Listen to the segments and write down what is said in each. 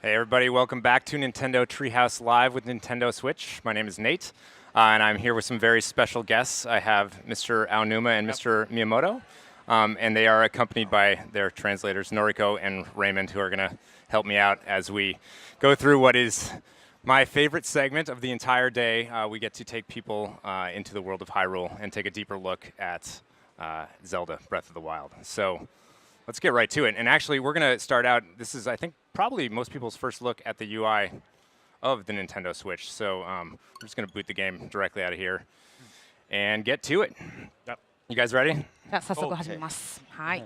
Hey everybody, welcome back to Nintendo Treehouse Live with Nintendo Switch. My name is Nate, and I'm here with some very special guests. I have Mr. Aonuma and Mr. Miyamoto, and they are accompanied by their translators, Noriko and Raymond, who are going to help me out as we go through what is my favorite segment of the entire day. We get to take people into the world of Hyrule and take a deeper look at Zelda Breath of the Wild. So let's get right to it. And actually, we're going to start out, this is, I think, probably most people's first look at the UI of the Nintendo Switch. So we're just going to boot the game directly out of here and get to it. Yep. You guys ready? じゃあ早速始めます。はい。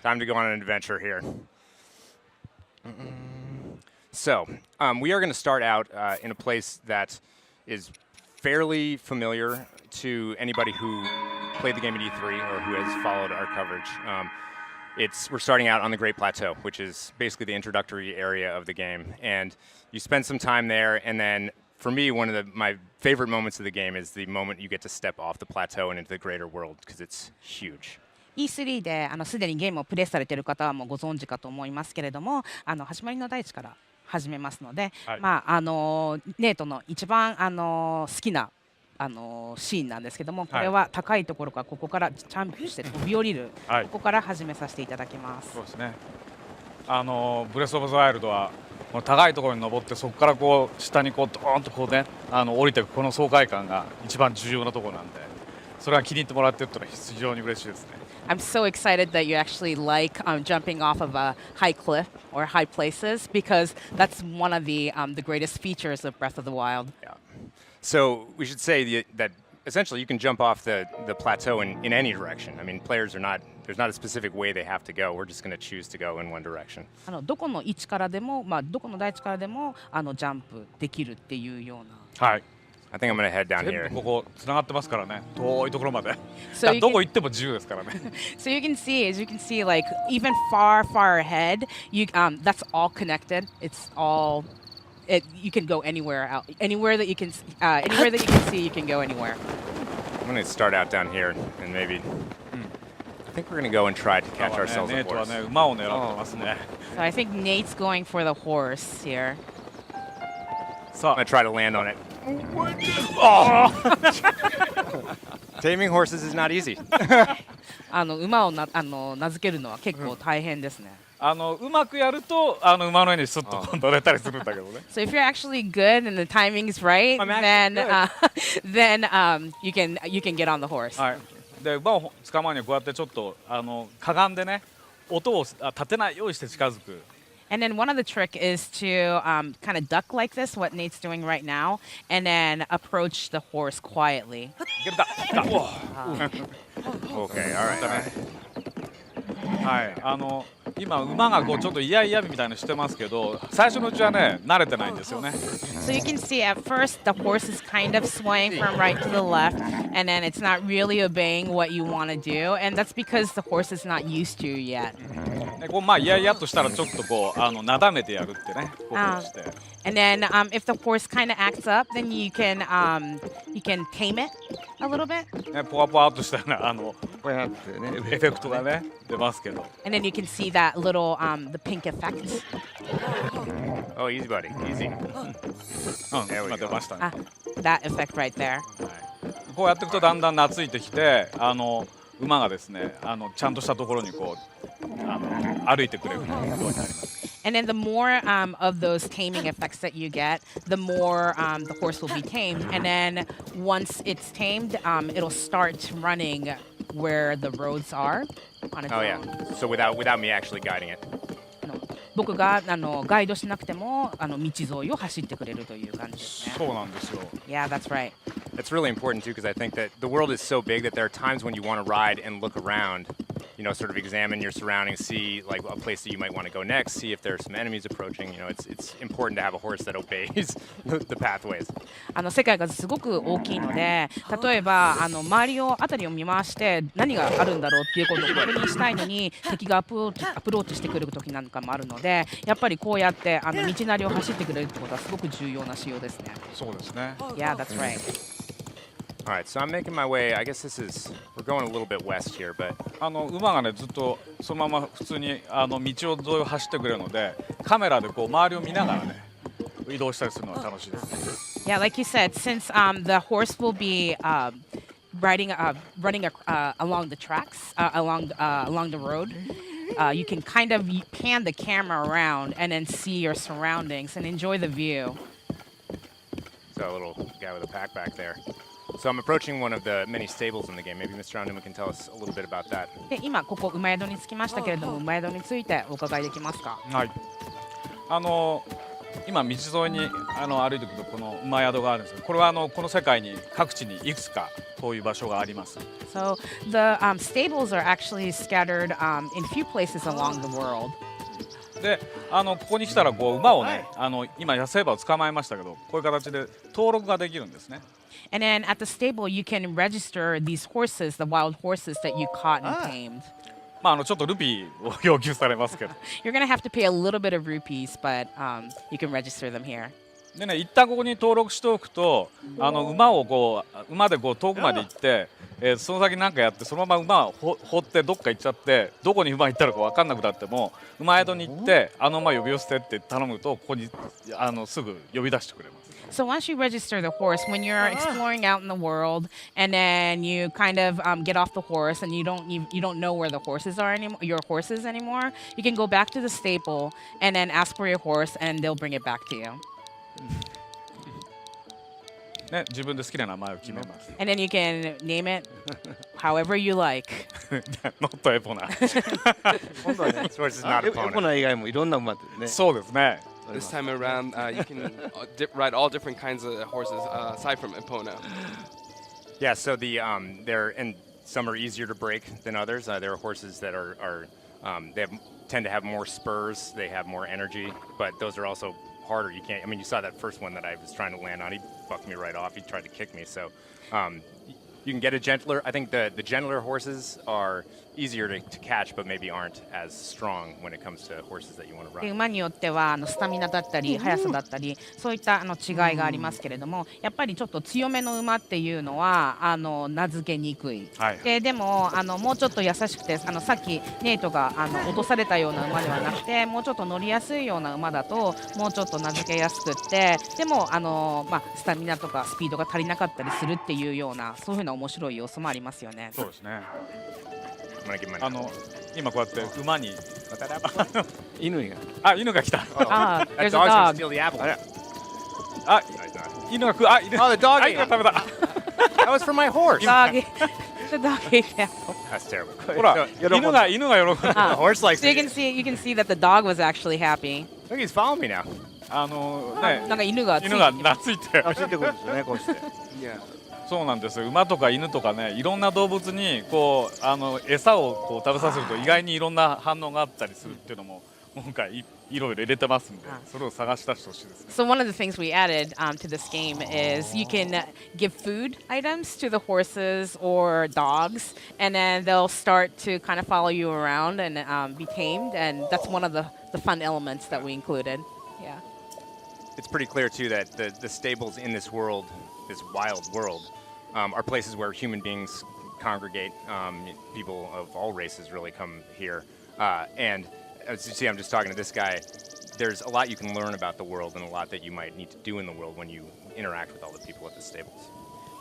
Time to go on an adventure here. So we are going to start out in a place that is fairly familiar to anybody who played the game at E3 or who has followed our coverage. We're starting out on the Great Plateau, which is basically the introductory area of the game. And you spend some time there, and then for me, one of my favorite moments of the game is the moment you get to step off the plateau and into the greater world, because it's huge. E3 ですでにゲームをプレイされている方はもうご存知かと思いますけれども、始まりの大地から始めますので、はい、ネートの一番好きなシーンなんですけども、これは高いところからここからジャンプして飛び降りる、ここから始めさせていただきます。そうですね。ブレスオブザワイルドはこの高いところに登ってそこからこう下にこうドーンとこうね降りていくこの爽快感が一番重要なところなんで、それは気に入ってもらってるというのは非常に嬉しいですね。I'm so excited that you actually like jumping off of a high cliff or high places, because that's one of the greatest features of Breath of the Wild. Yeah. So we should say that essentially you can jump off the plateau in any direction. I mean, players are not, there's not a specific way they have to go. We're just going to choose to go in one direction. どこの位置からでも、どこの大地からでもジャンプできるっていうような。はい。I think I'm going to head down here. 全部ここつながってますからね。遠いところまで。So どこ行っても自由ですからね。So you can see, like even far ahead, that's all connected. It's all. You can go anywhere out, anywhere that you can see, you can go anywhere. I'm going to start out down here, and maybe I think we're going to go and try to catch ourselves a horse. 馬を狙ってますね。So I think Nate's going for the horse here. So I'm going to try to land on it. Oh! Taming horses is not easy. 馬を名付けるのは結構大変ですね。うまくやると馬の上にスッと乗れたりするんだけどね。So if you're actually good and the timing is right, then you can get on the horse. はい。で馬を捕まえにはこうやってちょっとかがんでね、音を立てないようにして近づく。And then one of the trick is to kind of duck like this, what Nate's doing right now, and then approach the horse quietly. いけるか。Okay, all right. はい、今馬がこうちょっとイヤイヤみたいなのしてますけど、最初のうちはね慣れてないんですよね。So you can see at first the horse is kind of swaying from right to the left, and then it's not really obeying what you want to do, and that's because the horse is not used to yet. こうイヤイヤとしたらちょっとこうなだめてやるってね、こうして。And then if the horse kind of acts up, then you can tame it a little bit. ね、ポワポワっとしたようなこうやってねエフェクトがね出ますけど。And then you can see that little the pink effect. Oh, easy, buddy, easy. 今出ましたね。That effect right there. こうやっていくとだんだん懐いてきて、馬がですねちゃんとしたところにこう歩いてくれるようになります。And then the more of those taming effects that you get, the more the horse will be tamed. And then once it's tamed, it'll start running where the roads are on its own. Oh yeah. So without me actually guiding it. 僕がガイドしなくても道沿いを走ってくれるという感じですね。そうなんですよ。Yeah, that's right. That's really important too, because I think that the world is so big that there are times when you want to ride and look around, you know, sort of examine your surroundings, see like a place that you might want to go next, see if there are some enemies approaching. You know, it's important to have a horse that obeys the pathways. 世界がすごく大きいので、例えば周りを辺りを見回して何があるんだろうっていうことを確認したいのに敵がアプローチしてくる時なんかもあるので、やっぱりこうやって道なりを走ってくれるってことはすごく重要な仕様ですね。そうですね。Yeah, that's right. All right, so I'm making my way. I guess we're going a little bit west here, but 馬がねずっとそのまま普通に道を沿いを走ってくれるので、カメラでこう周りを見ながらね移動したりするのが楽しいです。Yeah, like you said, since the horse will be running along the tracks, along the road, you can kind of pan the camera around and then see your surroundings and enjoy the view. so a little guy with a pack back there. So I'm approaching one of the many stables in the game. Maybe Mr. Aonuma can tell us a little bit about that. で、今ここ馬宿に着きましたけれども、馬宿についてお伺いできますか？はい。今道沿いに歩いていくとこの馬宿があるんですけど、これはこの世界に各地にいくつかこういう場所があります。So the stables are actually scattered in few places along the world. で、ここに来たらこう馬をね、今野生馬を捕まえましたけど、こういう形で登録ができるんですね。And then at the stable, you can register these horses, the wild horses that you caught and tamed. まあちょっとルピーを要求されますけど。You're gonna have to pay a little bit of rupees, but you can register them here. でね、一旦ここに登録しておくと、馬でこう遠くまで行って、その先なんかやってそのまま馬を放ってどっか行っちゃって、どこに馬行ったのか分かんなくなっても、馬宿に行って馬呼び寄せてって頼むとここにすぐ呼び出してくれます。So once you register the horse, when you're exploring out in the world, and then you kind of get off the horse, and you don't know where the horses are anymore, your horses anymore, you can go back to the stable and then ask for your horse, and they'll bring it back to you. ね、自分で好きな名前を決めます。And then you can name it however you like. Not Epona. 今度はね、This horse is not エ Epona. ポナ以外もいろんな馬でね。そうですね。This time around, you can ride all different kinds of horses aside from Epona. Yeah, so and some are easier to break than others. There are horses that tend to have more spurs, they have more energy, but those are also harder. You can't. I mean, you saw that first one that I was trying to land on. He fucked me right off. He tried to kick me. So you can get a gentler. I think the gentler horses are easier to catch, but maybe aren't as strong when it comes to horses that you want to で ride. 馬によってはスタミナだったり速さだったりそういった違いがありますけれども、やっぱりちょっと強めの馬っていうのは名付けにくい、はい、でももうちょっと優しくてさっきネイトが落とされたような馬ではなくて、もうちょっと乗りやすいような馬だともうちょっと名付けやすくって、でもスタミナとかスピードが足りなかったりするっていうような、そういうふうな面白い要素もありますよね。そうですね。I'm gonna give my 今こうやって馬に犬が。犬が来た。Ah, that there's a dog's gonna dog. steal the apple. 犬が食う。犬 Oh, the dog 犬 ate が it. 食べた。That was from my horse. Dog. The dog ate the apple. That's terrible. ほら、犬が喜ぶ。The horse likes So you it. can see that the dog was actually happy. Look, he's following me now. なんか犬が犬が懐いて。走ってくるんですよね、こうして。Yeah. そうなんですよ。馬とか犬とかね、いろんな動物にこう餌をこう食べさせると意外にいろんな反応があったりするっていうのも今回いろいろ入れてますんで、それを探し出してほしいですね。So one of the things we added to this game is you can give food items to the horses or dogs, and then they'll start to kind of follow you around and be tamed, and that's one of the fun elements that we included. Yeah. It's pretty clear too that the stables in this world, this wild world, are places where human beings congregate. People of all races really come here. And as you see, I'm just talking to this guy. There's a lot you can learn about the world and a lot that you might need to do in the world when you interact with all the people at the stables.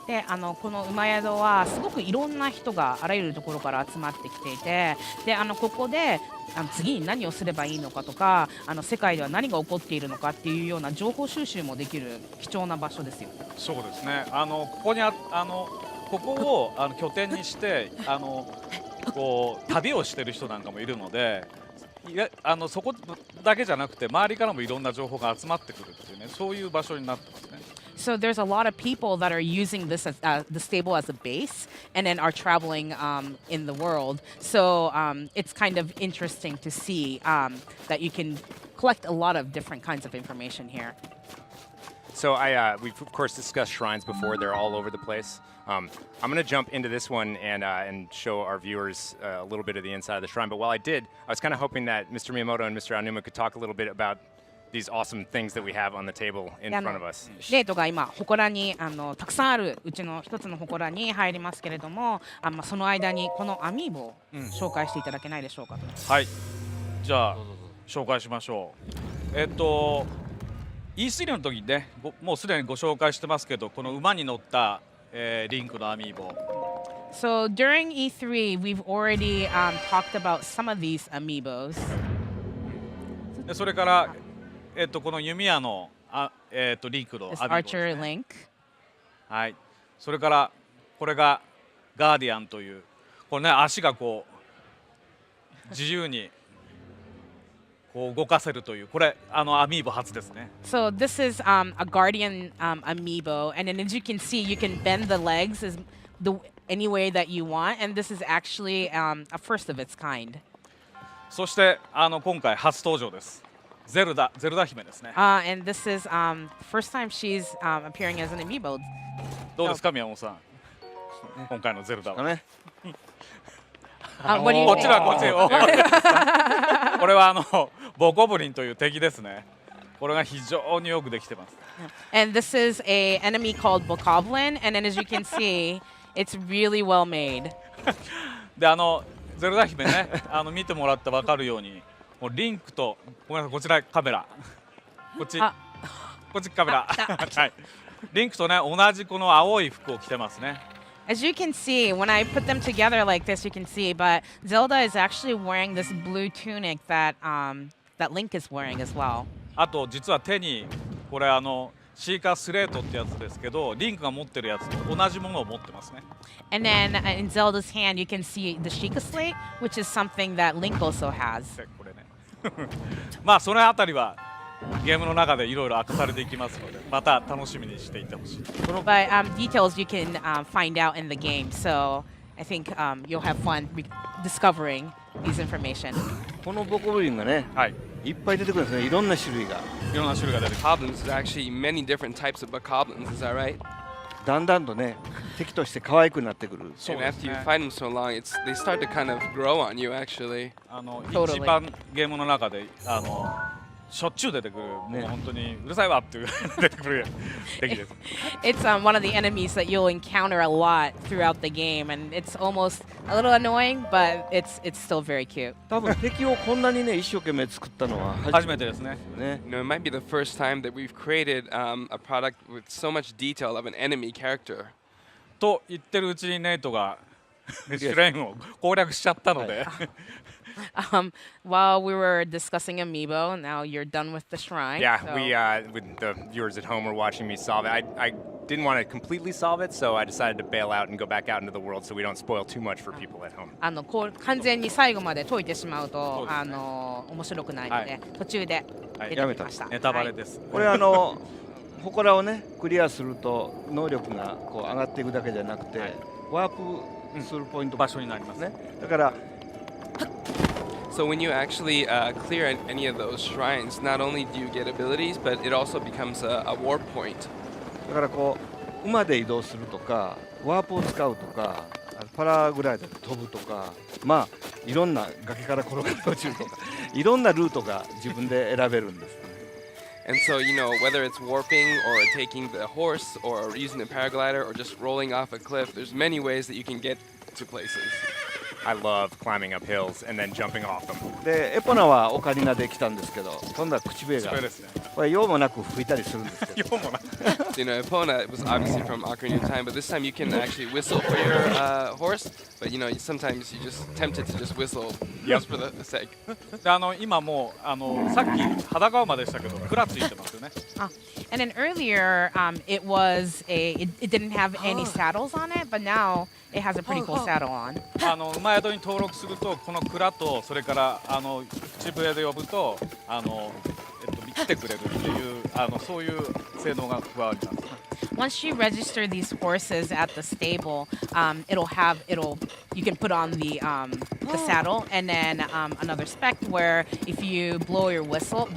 でこの馬宿はすごくいろんな人があらゆるところから集まってきていて、でここで次に何をすればいいのかとか世界では何が起こっているのかっていうような情報収集もできる貴重な場所ですよ。そうですね。ここを拠点にしてこう旅をしてる人なんかもいるので、そこだけじゃなくて周りからもいろんな情報が集まってくるっていうね、そういう場所になってますね。So there's a lot of people that are using this as the stable as a base, and then are traveling in the world. So it's kind of interesting to see that you can collect a lot of different kinds of information here. So we've of course discussed shrines before. They're all over the place. I'm going to jump into this one and show our viewers a little bit of the inside of the shrine. But while I did, I was kind of hoping that Mr. Miyamoto and Mr. Aonuma could talk a little bit about these awesome things that we have on the table in front of us. レイトが今祠にたくさんあるうちの一つの祠に入りますけれども、その間にこのアミーボを紹介していただけないでしょうかと。はい、じゃあ紹介しましょう。E3 の時にね、もうすでにご紹介してますけど、この馬に乗った、リンクのアミーボ。So during E3, we've already talked about some of these amiibos. でそれから、この弓矢のリンクのアミ This ーボ、 Archer Link. はい。それからこれがガーディアンという、これね足がこう自由にこう動かせるという、これアミーボ初ですね。So this is a Guardian amiibo, and then as you can see, you can bend the legs any way that you want, and this is actually a first of its kind. そして今回初登場です。ゼルダ姫ですね。And this is first time she's appearing as an amiibo. どうですか宮本さん。今回のゼルダは。ね。What do you こち think? らこっち。これはボコブリンという敵ですね。これが非常によくできてます。And this is a enemy called Bokoblin, and then as you can see, it's really well made. でゼルダ姫ね見てもらって分かるように、もうリンクとごめんなさい、こちらカメラ、こっちカメラ、はい、リンクとね同じこの青い服を着てますね。As you can see, when I put them together like this, you can see, but Zelda is actually wearing this blue tunic that Link is wearing as well. あと実は手にこれシーカースレートってやつですけど、リンクが持ってるやつと同じものを持ってますね。And then in Zelda's hand, you can see the Sheikah Slate, which is something that Link also has. これねまあそのあたりはゲームの中でいろいろ明かされていきますので、また楽しみにしていてほしい。 But details you can find out in the game, so I think you'll have fun discovering these information. このボコブリンがね、はい、いっぱい出てくるんですね。いろんな種類が。いろんな種類が出てきます。 Bokoblins is actually many different types of bokoblins. Is that right? だんだんとね、敵として可愛くなってくる。 そう And です after you ね。 fight them so long, they start to kind of grow on you. Actually. Totally. 一番ゲームの中でしょっちゅう出てくる、もう本当にうるさいわっていう出てくる敵です。 It's one of the enemies that you'll encounter a lot throughout the game, and it's almost a little annoying, but it's still very cute. 多分敵をこんなにね一生懸命作ったのは初めてですね。ね。 You know, it might be the first time that we've created a product with so much detail of an enemy character. と言ってるうちにネイトがシュレインを攻略しちゃったので、While we were discussing Amiibo, now you're done with the shrine. Yeah, so- we with the viewers at home were watching me solve it. I didn't want to completely solve it, so I decided to bail out and go back out into the world so we don't spoil too much for people at home. こう完全に最後まで解いてしまうとそうですね面白くないので、はい途中ではい出てきました。ネタバレです。これ祠をねクリアすると能力がこう上がっていくだけじゃなくて、ワープするポイント場所になりますね。ね。だから So when you actually clear any of those shrines, not only do you get abilities, but it also becomes a warp point. だからこう馬で移動するとかワープを使うとかパラグライダーで飛ぶとか、まあいろんな崖から転がって落ちるとかいろんなルートが自分で選べるんですね。 And so, you know, whether it's warping or taking the horse or using the paraglider or just rolling off a cliff, there's many ways that you can get to places. I love climbing up hills and then jumping off them. でエポナはオカリナで来たんですけど、今度は口笛がこれですね。これ用もなく吹いたりするんですけど、ようもな So, you know, Epona was obviously from Ocarina of Time, but this time you can actually whistle for your horse. But, you know, sometimes you're just tempted to just whistle just for the sake. で今もうさっき裸馬でしたけど蔵ついてますよね。 And then earlier, it didn't have any saddles on it, but now it has a pretty cool saddle on. 馬宿に登録するとこの蔵とそれから口笛で呼ぶと来てくれるっていうそういう性能が加わります。 Once you register these horses at the stable, you can put on the saddle, and then another spec where if you blow a whistle,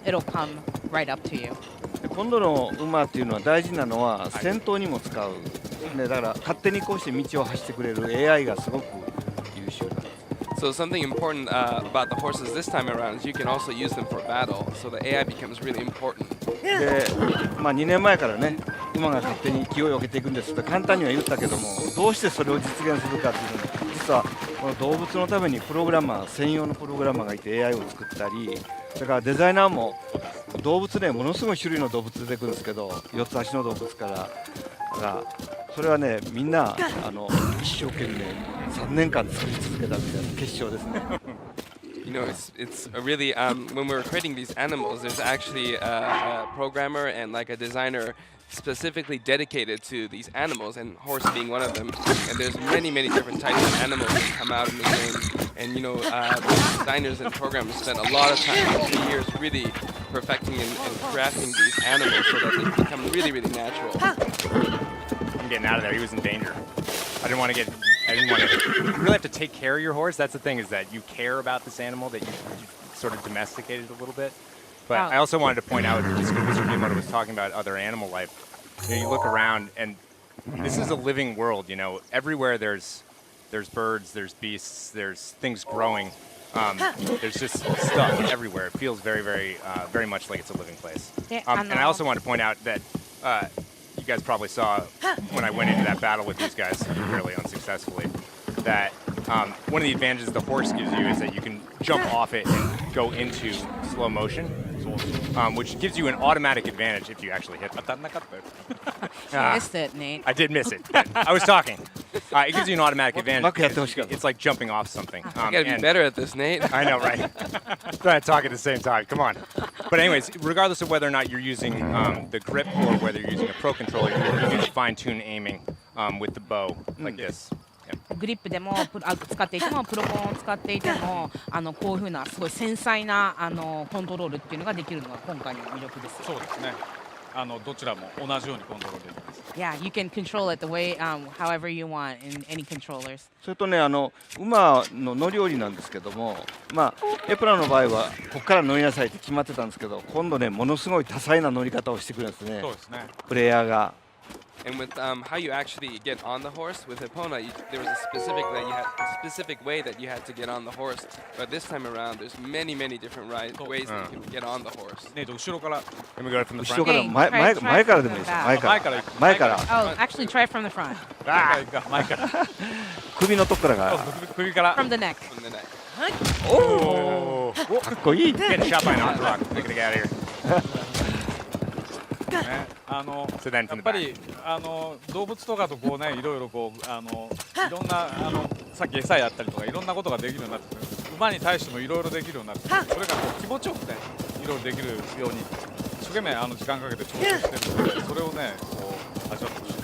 it'll come right up to you. で今度の馬っていうのは大事なのは戦闘にも使う、ね、だから勝手にこうして道を走ってくれる AI がすごく優秀なんです。So something important about the horses this time around is you can also use them for battle. So the AI becomes really important. で、2年前からね馬が勝手に勢いを上げていくんですと簡単には言ったけどもどうしてそれを実現するかっていうのに実はこの動物のためにプログラマー専用のプログラマーがいて AI を作ったりそれからデザイナーも動物ねものすごい種類の動物出てくるんですけど4つ足の動物からそれはねみんな一生懸命3年間作り続けたみたいな結晶ですね。You know, it's a really when we're creating these animals, there's actually a programmer and like a designer specifically dedicated to these animals, and horse being one of them. And there's many different types of animals that come out in the game. And you know, designers and programmers spend a lot of time, 3 years, really perfecting and crafting these animals so that they become really natural. I'm getting out of there. He was in danger. I didn't want to. You really have to take care of your horse. That's the thing, is that you care about this animal that you sort of domesticated a little bit. But I also wanted to point out, just because Mr. Miyamoto was talking about other animal life. You look around, and this is a living world. You know, everywhere there's birds, there's beasts, there's things growing. There's just stuff everywhere. It feels very much like it's a living place. And I also wanted to point out that you guys probably saw when I went into that battle with these guys fairly unsuccessfully, that one of the advantages the horse gives you is that you can jump off it and go into slow motion, which gives you an automatic advantage if you actually hit them. You missed it, Nate. I did miss it. I was talking. It gives you an automatic advantage. It's like jumping off something. You gotta be better at this, Nate. I know, right? Trying to talk at the same time. Come on. But anyways, regardless of whether or not you're using the grip or whether you're using a pro controller, you can fine-tune aiming with the bow like this. グリップでも使っていてもプロコンを使っていてもこういうふうなすごい繊細なコントロールっていうのができるのが今回の魅力です。そうですね。どちらも同じようにコントロールできます。Yeah, you can control it the way however you want in any controllers. それとね馬の乗り降りなんですけどもエプラの場合はここから乗りなさいって決まってたんですけど今度ねものすごい多彩な乗り方をしてくるんですね。そうですね。プレイヤーが。And with how you actually get on the horse with Epona, there was a specific way that you had to get on the horse. But this time around, there's many different ways that you can get on the horse. ね、後ろから。Can we go from the 後ろ front? から前からでもいいですよ。前から。Oh, actually try from the front. 前から。首のとこからが。首から。From the neck. From the neck. Oh, かっこいい。getting shot by an ostrich. I gotta get out of here. ね、So then や from っ the ぱ back. り動物とかとこうねいろいろこういろんなさっき餌やったりとかいろんなことができるようになってくる馬に対してもいろいろできるようになってくるそれがこう気持ちよくねいろいろできるように一生懸命時間かけて調整してるのでそれをねこう味わってほしい。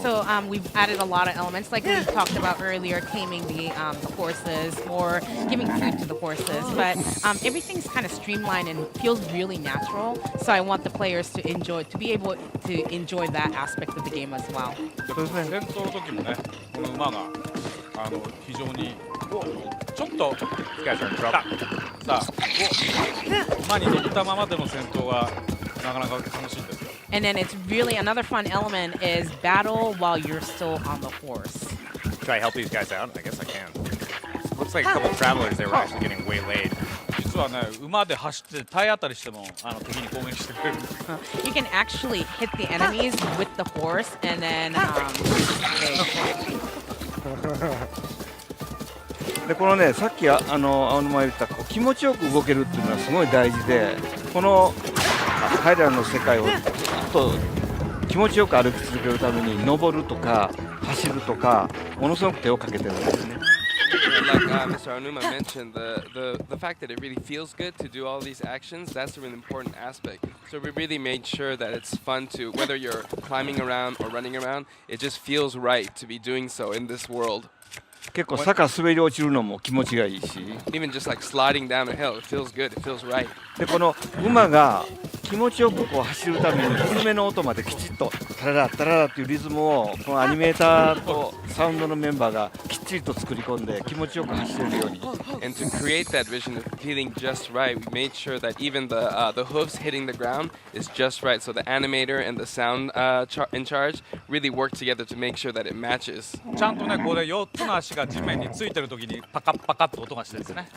So we've added a lot of elements, like we talked about earlier, taming the horses or giving food to the horses. But everything's kind of streamlined and feels really natural. So I want the players to be able to enjoy that aspect of the game as well. 戦闘の時もねこの馬が非常にちょっと You guys are in trouble. さあ馬に乗ったままでの戦闘がなかなか楽しいんですよ。And then it's really another fun element is battle while you're still on the horse. Should I help these guys out? I guess I can. Looks like a couple of travelers, they were actually getting waylaid. 実はね馬で走って体当たりしても敵に攻撃してくれる。You can actually hit the enemies with the horse and thenでこのねさっき青沼言った気持ちよく動けるっていうのはすごい大事でこの彼らの世界をずっと気持ちよく歩き続けるために登るとか走るとかものすごく手をかけてるんですね。Like Mr. Aonuma mentioned, the fact that it really feels good to do all these actions, that's a really important aspect. So we really made sure that it's fun to, whether you're climbing around or running around, it just feels right to be doing so in this world. 結構坂滑り落ちるのも気持ちがいいし Even just like sliding down a hill, it feels good, it feels right. でこの馬が気持ちよくこう走るために爪の音まできちっとタララタララっていうリズムをこのアニメーターとサウンドのメンバーがきっちりと作り込んで気持ちよく走れるように。And to create that vision of feeling just right, we made sure that even the hooves hitting the ground is just right. So the animator and the sound in charge really work together to make sure that it matches. ちゃんとねこれ4つの足が地面についてる時にパカッパカッと音がしてですね。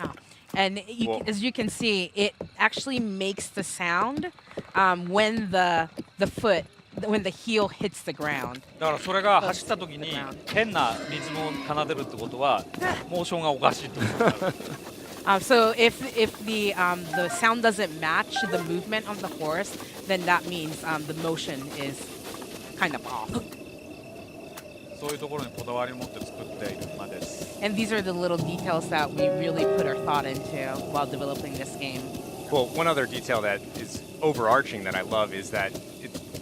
And as you can see, it actually makes the sound when when the heel hits the ground. だからそれが走った時に変なリズムを奏でるってことはモーションがおかしいってことになる。So if the sound doesn't match the movement of the horse, then that means the motion is kind of off. そういうところにこだわりを持って作っている馬です。And these are the little details that we really put our thought into while developing this game. Well, one other detail that is overarching that I love is that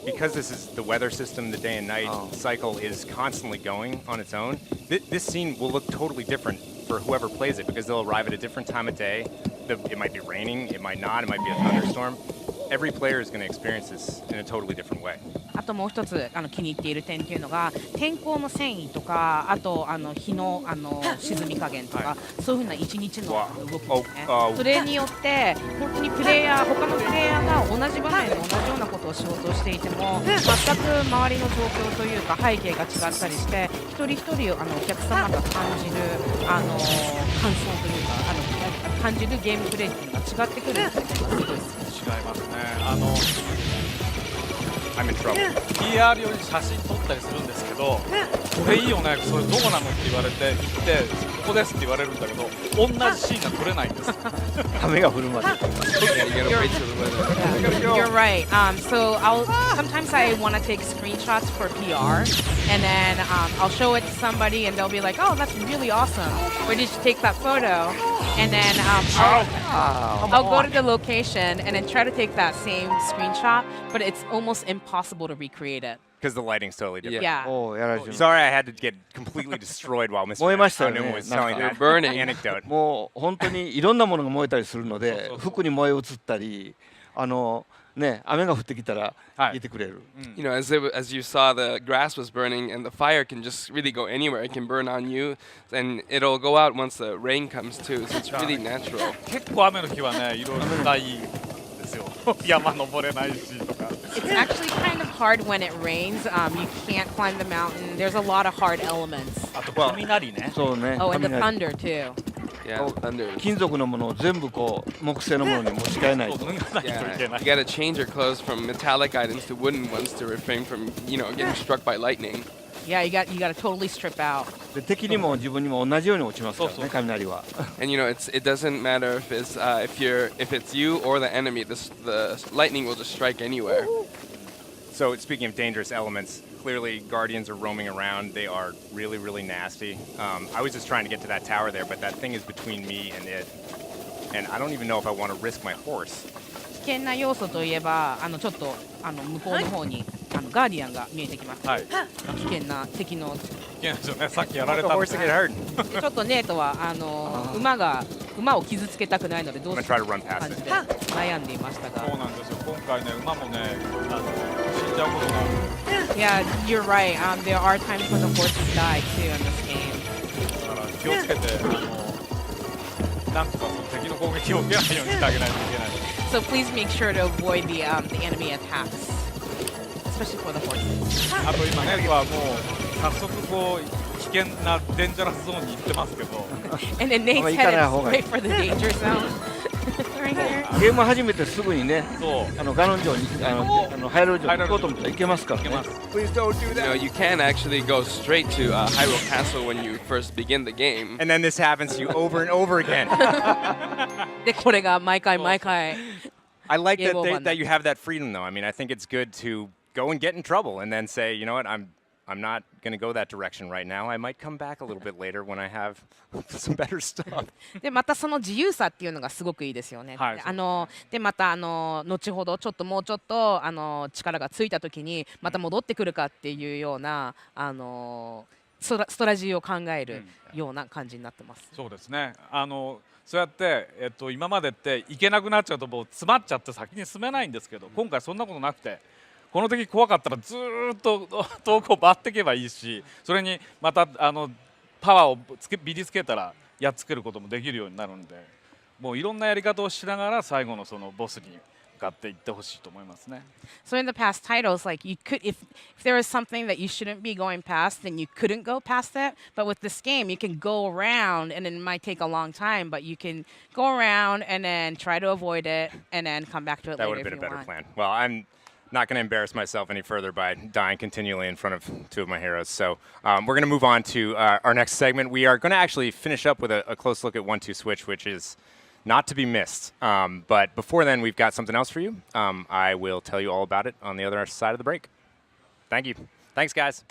because this is the weather system, the day and night cycle is constantly going on its own. This scene will look totally different for whoever plays it because they'll arrive at a different time of day. It might be raining, it might not, it might be a thunderstorm. Every player is going to experience this in a totally different way. あともう一つ気に入っている点っていうのが天候の遷移とかあと日の沈み加減とか、そういうふうな一日の動きですね。それによって本当に他のプレイヤーが同じ場面で同じようなことを仕事をしていても全く周りの状況というか背景が違ったりして一人一人お客様が感じる感想というか感じるゲームプレイっていうのが違ってくるっていうのがすごいです。違いますね。I'm in trouble. PR 用に写真撮ったりするんですけど、これいいよね、それどこなのって言われて行ってここですって言われるんだけど、同じシーンが撮れないんです。雨が降るまで。You're right. So sometimes I want to take screenshots for PR, and then I'll show it to somebody, and they'll be like, "Oh, that's really awesome. Where did you take that photo?" And then I'll go to the location and then try to take that same screenshot, but it's almost impossible to recreate it. Because the lighting's totally different. Yeah. おうやられてる。 Sorry, I had to get completely destroyed while Mr. 燃えましたよね。 Aonuma was telling なん that か anecdote. もう本当にいろんなものが燃えたりするので服に燃え移ったりね雨が降ってきたら消えてくれる。You know, as you saw, the grass was burning, and the fire can just really go anywhere. It can burn on you, and it'll go out once the rain comes too. So it's really natural. 結構雨の日はね、いろいろ辛いですよ。山登れないしとか。It's actually kind of hard when it rains. You can't climb the mountain. There's a lot of hard elements. あと雷ね。そうね。 Oh, and the 雷 thunder too. Yeah, thunder. 金属のものを全部こう木製のものに持ち替えないと。脱がないとい Yeah, け you ない。 gotta change your clothes from metallic items to wooden ones to refrain from, getting struck by lightning. Yeah, you got to totally strip out. で敵にも自分にも同じように落ちますからね雷は。 And it doesn't matter if it's you or the enemy. The lightning will just strike anywhere. So speaking of dangerous elements, clearly guardians are roaming around. They are really, really nasty. I was just trying to get to that tower there, but that thing is between me and it. And I don't even know if I want to risk my horse. 危険な要素といえばちょっと向こうの方にガーディアンが見えてきます。はい。危険な敵の。いけないですよね。さっきやら I れ want た the ん horse で to get hurt. ちょっとネートは馬を傷つけたくないのでどう I'm し gonna よ try to う run か past 感じ it. で悩んでいましたが。そうなんですよ。今回ね、馬もね、死んじゃうことがある。 Yeah, you're right. There are times when the horses die too in this game. だから気をつけて、なんとかその敵の攻撃を受けないようにしてあげないといけない。 So please make sure to avoid the enemy attacks, especially for the horses. あと今ね、はもう早速こう危険なデンジャラスゾーンに行ってますけど、 And then Nate's 行かない方 headed がいい。 straight for the danger zone. Right here. ゲーム始めてすぐにねそうガノン城にハイロー城に行こうと思ったら行けますからね。行けます。 Please don't do that. You can actually go straight to Hyrule Castle when you first begin the game. And then this happens to you over and over again. でこれが毎回。 I like Yeah, that, well, that you have that freedom, though. I mean, I think it's good to go and get in trouble and then say, you know what, I'm not going to go that direction right now. I might come back a little bit later when I have some better stuff. でまたその自由さっていうのがすごくいいですよね。はいでまた後ほどもうちょっと力がついた時にまた戻ってくるかっていうようなストラテジーを考えるような感じになってます。そうですね。そうやって、今までって行けなくなっちゃうともう詰まっちゃって先に進めないんですけど、今回そんなことなくて、この敵怖かったらずーっと遠くを回っていけばいいし、それにまたパワーをビリつけたらやっつけることもできるようになるんで、もういろんなやり方をしながら最後のそのボスに向かっていってほしいと思いますね。So in the past titles, like you could, if there was something that you shouldn't be going past, then you couldn't go past it. But with this game, you can go around, and it might take a long time, but you can go around and then try to avoid it, and then come back to it That would later have if been a you better want. plan. Well, I'm not going to embarrass myself any further by dying continually in front of two of my heroes. So we're going to move on to our next segment. We are going to actually finish up with a close look at 1-2 Switch, which is not to be missed. But before then, we've got something else for you. I will tell you all about it on the other side of the break. Thank you. Thanks, guys.